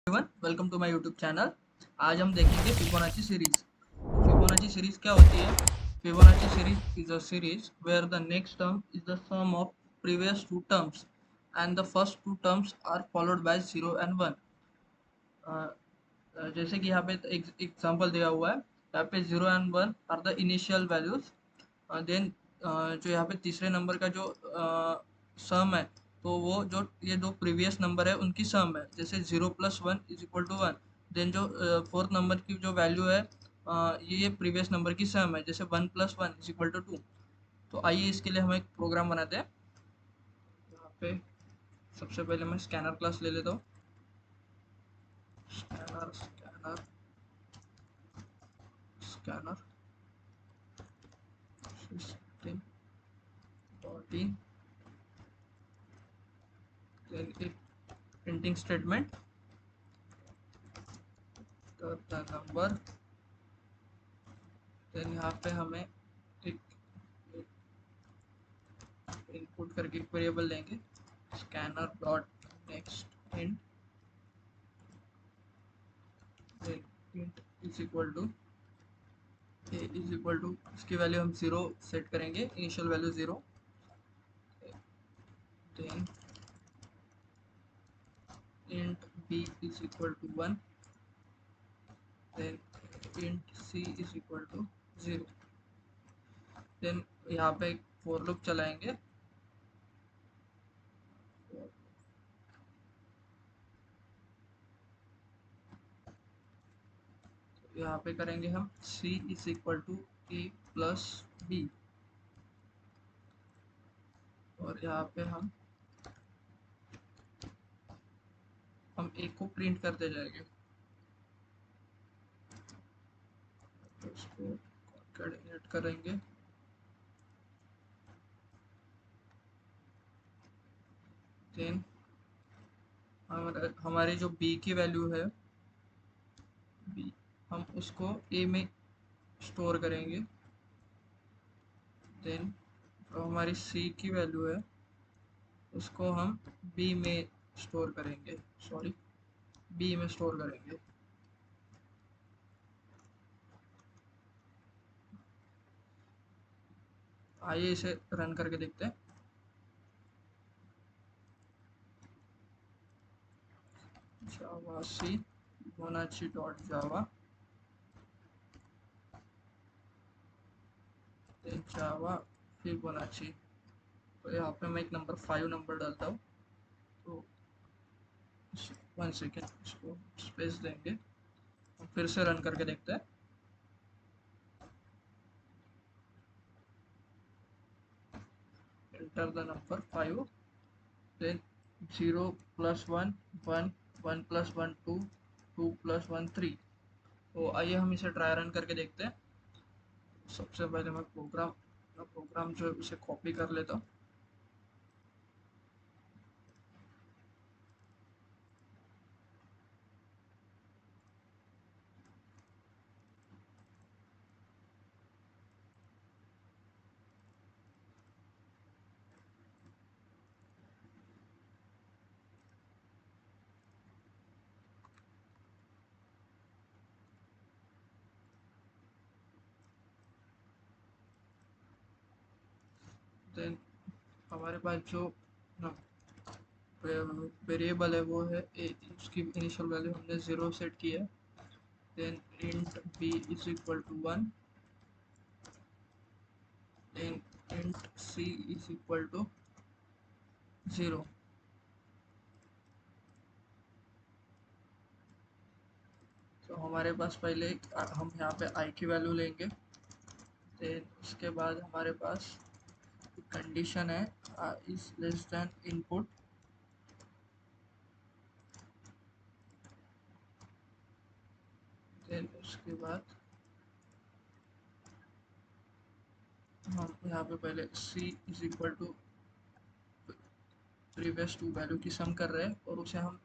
Everyone, welcome to my YouTube channel. आज हम देखेंगे फिबोनाची सीरीज। तो फिबोनाची सीरीज क्या होती है? Fibonacci series is a series where the next term is the sum of previous two terms and the first two terms are followed by 0 and 1। जैसे कि यहाँ पे एक एग्जांपल दिया हुआ है। यहाँ पे 0 and 1 are the initial values. Then जो यहाँ पे तीसरे नंबर का जो सम है, तो वो जो ये दो प्रीवियस नंबर है उनकी सम है। जैसे 0 + 1 इज इक्वल टू 1। देन जो फोर्थ नंबर की जो वैल्यू है, ये प्रीवियस नंबर की सम है। जैसे 1 + 1 इज इक्वल टू 2। तो आइए इसके लिए हम एक प्रोग्राम बनाते हैं। यहाँ पे सबसे पहले मैं स्कैनर क्लास ले लेता हूँ। Scanner scanner scanner system dot in. Then एक printing statement the number. Then यहाँ पे हमें एक इनपुट करके एक वेरिएबल लेंगे, scanner dot next int. Then int is equal to A is equal to, इसकी वैल्यू हम 0 सेट करेंगे, initial value 0। Then int B is equal to 1। Then int C is equal to 0। Then यहाँ पे एक फोर लूप चलाएंगे। यहाँ पे करेंगे हम c is equal to a plus b. और यहाँ पे हम a को प्रिंट करते जाएंगे। तो इसको कोऑर्डिनेट करेंगे। देन हमारी जो b की वैल्यू है, b, हम उसको a में स्टोर करेंगे। देन जो हमारी c की वैल्यू है, उसको हम b में स्टोर करेंगे, सॉरी, b में स्टोर करेंगे। आइए इसे रन करके देखते हैं। जावा सी फिबोनाची डॉट जावा, देन जावा फिबोनाची। तो यहाँ पे मैं एक नंबर 5 नंबर डालता हूँ। तो 1 सेकेंड, इसको स्पेस देंगे। फिर से रन करके देखते हैं। Enter the number 5। देन 0 + 1 1, 1 + 1 2, 2 + 1 3। तो आइए हम इसे ट्राई रन करके देखते हैं। सबसे पहले मैं प्रोग्राम जो है उसे कॉपी कर लेता हूँ। देन हमारे पास जो वेरिएबल है वो है ए, उसकी इनिशियल वैल्यू हमने 0 सेट की है। Then int B is equal to 1। Then int C is equal to 0। तो हमारे पास पहले हम यहाँ पे आई की वैल्यू लेंगे। देन उसके बाद हमारे पास कंडीशन है is less than input. Then उसके बाद हम यहाँ पे पहले c is equal to previous two value की सम कर रहे हैं और उसे हम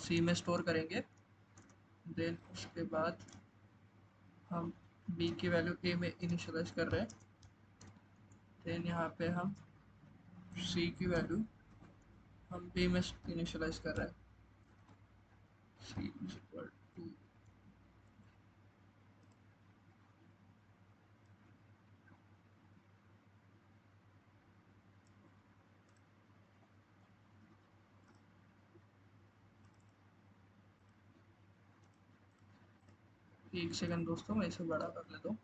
c में स्टोर करेंगे। देन उसके बाद हम b की वैल्यू a में इनिशियलाइज कर रहे हैं। देन यहाँ पे हम c की वैल्यू हम b में इनिशियलाइज कर रहे हैं। सी इज इक्वल टू, एक सेकंड दोस्तों मैं इसे बड़ा कर लेता हूँ।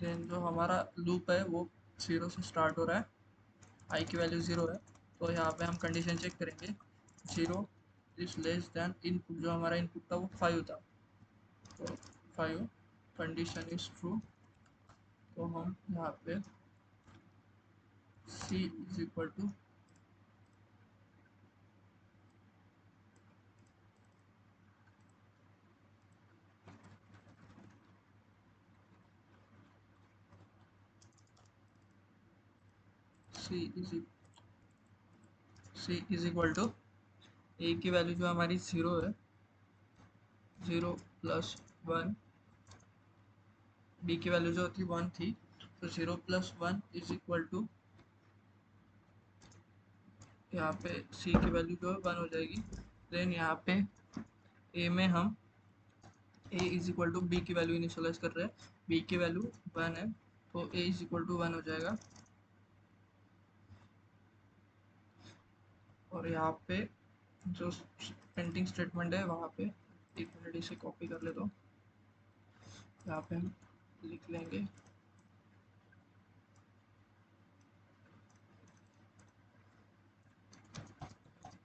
देन जो हमारा लूप है वो 0 से स्टार्ट हो रहा है, आई की वैल्यू 0 है। तो यहाँ पे हम कंडीशन चेक करेंगे, 0 इज लेस देन इनपुट, जो हमारा इनपुट था वो 5 था, तो 5 कंडीशन इज ट्रू। तो हम यहाँ पे C is equal to, C is C is equal to, A की वैल्यू जो हमारी 0 है, 0 प्लस 1, बी की वैल्यू जो थी 1 थी, तो 0 प्लस 1 इज इक्वल टू, यहाँ पे सी की वैल्यू जो है 1 हो जाएगी। देन यहाँ पे ए में हम ए इज इक्वल टू बी की वैल्यू इनिशियलाइज कर रहे हैं, बी की वैल्यू 1 है, तो ए इज इक्वल टू 1 हो जाएगा। और यहाँ पे जो प्रिंटिंग स्टेटमेंट है वहाँ पे, एक मिनट इसे कॉपी कर ले, तो यहाँ पे हम लिख लेंगे,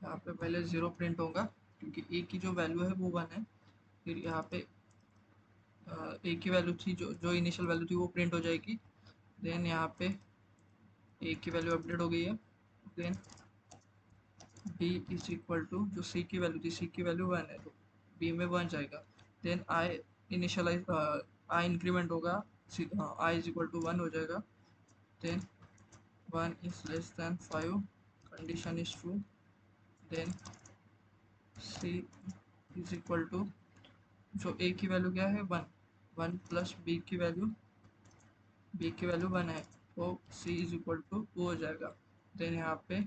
यहाँ पे पहले 0 प्रिंट होगा क्योंकि ए की जो वैल्यू है वो 1 है। फिर यहाँ पे ए की वैल्यू थी, जो जो इनिशियल वैल्यू थी वो प्रिंट हो जाएगी। देन यहाँ पे ए की वैल्यू अपडेट हो गई है। Then B is equal to, जो सी की वैल्यू थी, सी की वैल्यू 1 है तो बी में 1 जाएगा। Then i initialize, i increment होगा, आई इज इक्वल टू 1 हो जाएगा। Then 1 is less than 5, condition is true. Then c is equal to, जो ए की वैल्यू क्या है 1, 1 प्लस बी की वैल्यू 1 है, तो सी इज इक्वल टू 2 हो जाएगा। देन यहाँ पे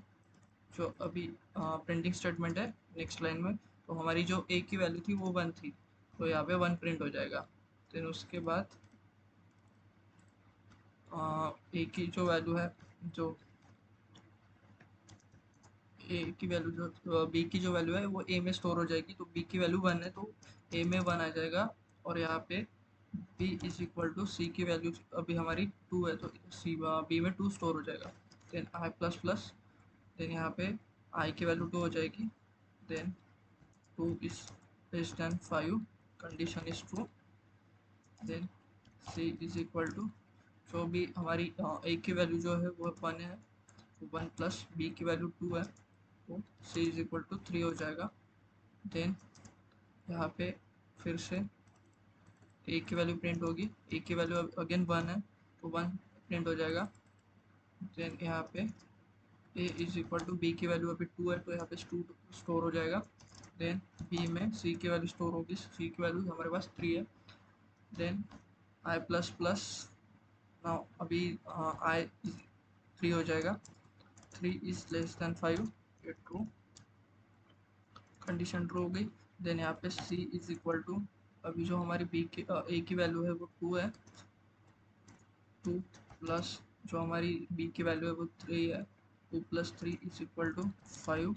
जो अभी प्रिंटिंग स्टेटमेंट है नेक्स्ट लाइन में, तो हमारी जो ए की वैल्यू थी वो 1 थी, तो यहाँ पे 1 प्रिंट हो जाएगा। देन उसके बाद ए की जो वैल्यू है, जो ए की वैल्यू जो बी की जो वैल्यू है वो ए में स्टोर हो जाएगी, तो बी की वैल्यू 1 है तो ए में 1 आ जाएगा। और यहाँ पे B is equal to, C की वैल्यू अभी हमारी 2 है तो सी बी में 2 स्टोर हो जाएगा। Then i plus plus, then यहाँ पे आई की वैल्यू 2 हो जाएगी। Then 2 is less than 5, condition is true. Then c is equal to, जो भी हमारी ए की वैल्यू जो है वो 1 है, तो 1 प्लस बी की वैल्यू 2 है, तो सी इज इक्वल टू 3 हो जाएगा। देन यहाँ पे फिर से ए की वैल्यू प्रिंट होगी, ए की वैल्यू अगेन 1 है तो 1 प्रिंट हो जाएगा। देन यहाँ पे ए इज इक्वल टू, बी की वैल्यू अभी 2 है तो यहाँ पे 2 स्टोर हो जाएगा। देन बी में सी की वैल्यू स्टोर होगी, सी की वैल्यू हमारे पास 3 है। Then i plus plus, now अभी आई 3 हो जाएगा, 3 इज लेस देन 5, ये ट्रू, कंडीशन ट्रू हो गई। देन यहाँ पे सी इज इक्वल टू, अभी जो हमारी बी की ए की वैल्यू है वो 2 है, 2 प्लस जो हमारी बी की वैल्यू है वो 3 है, 2 प्लस 3 इज इक्वल टू 5।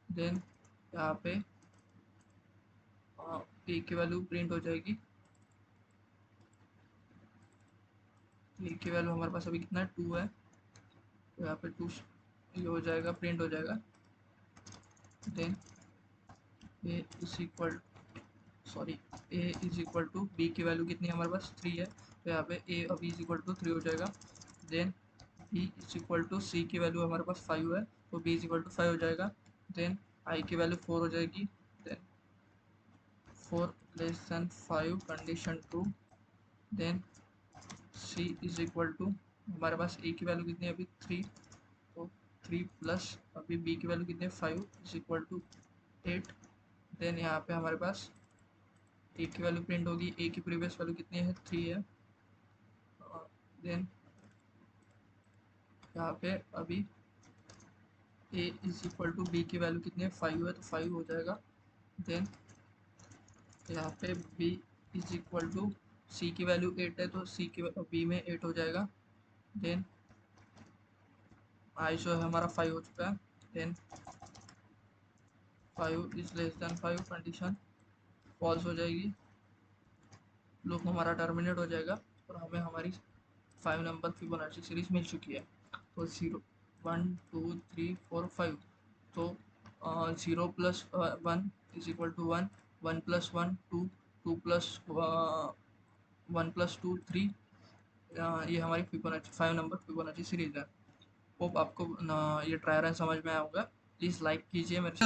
देन यहाँ पे ए की वैल्यू प्रिंट हो जाएगी, ए की वैल्यू हमारे पास अभी कितना है 2 है, तो यहाँ पे 2 ये हो जाएगा, प्रिंट हो जाएगा। Then a is equal, sorry, a is equal to, b की वैल्यू कितनी है हमारे पास 3 है, तो यहाँ पे ए अभी इज इक्वल टू 3 हो जाएगा। Then B is equal to, C की वैल्यू हमारे पास 5 है तो बी इज इक्वल टू 5 हो जाएगा। देन आई की वैल्यू 4 हो जाएगी, then 4 less than 5 condition 2, then c is equal to, हमारे पास ए की वैल्यू कितनी है अभी 3, तो 3 प्लस अभी बी की वैल्यू कितनी है 5 इज इक्वल टू 8, देन यहाँ पे हमारे पास ए की वैल्यू प्रिंट होगी, ए की प्रीवियस वैल्यू कितनी है 3 है, देन यहाँ पे अभी ए इज इक्वल टू बी की वैल्यू कितनी है 5 है, तो 5 हो जाएगा, देन यहाँ पे B is equal to C की वैल्यू 8 है, तो सी की बी में 8 हो जाएगा, देन आई जो है हमारा 5 हो चुका है, then 5 is less than 5 condition false हो जाएगी, लूप हमारा टर्मिनेट हो जाएगा और हमें हमारी 5 नंबर फिबोनाची सीरीज मिल चुकी है। तो 0 1 2 3 4 5, तो 0 plus 1 is equal to 1, 1 plus 1 2, 2 plus 1 plus 2 3, ये हमारी फिबोनाची 5 नंबर फिबोनाची सीरीज है। होप आपको ये ट्राई रन समझ में आया होगा। प्लीज़ लाइक कीजिए मेरे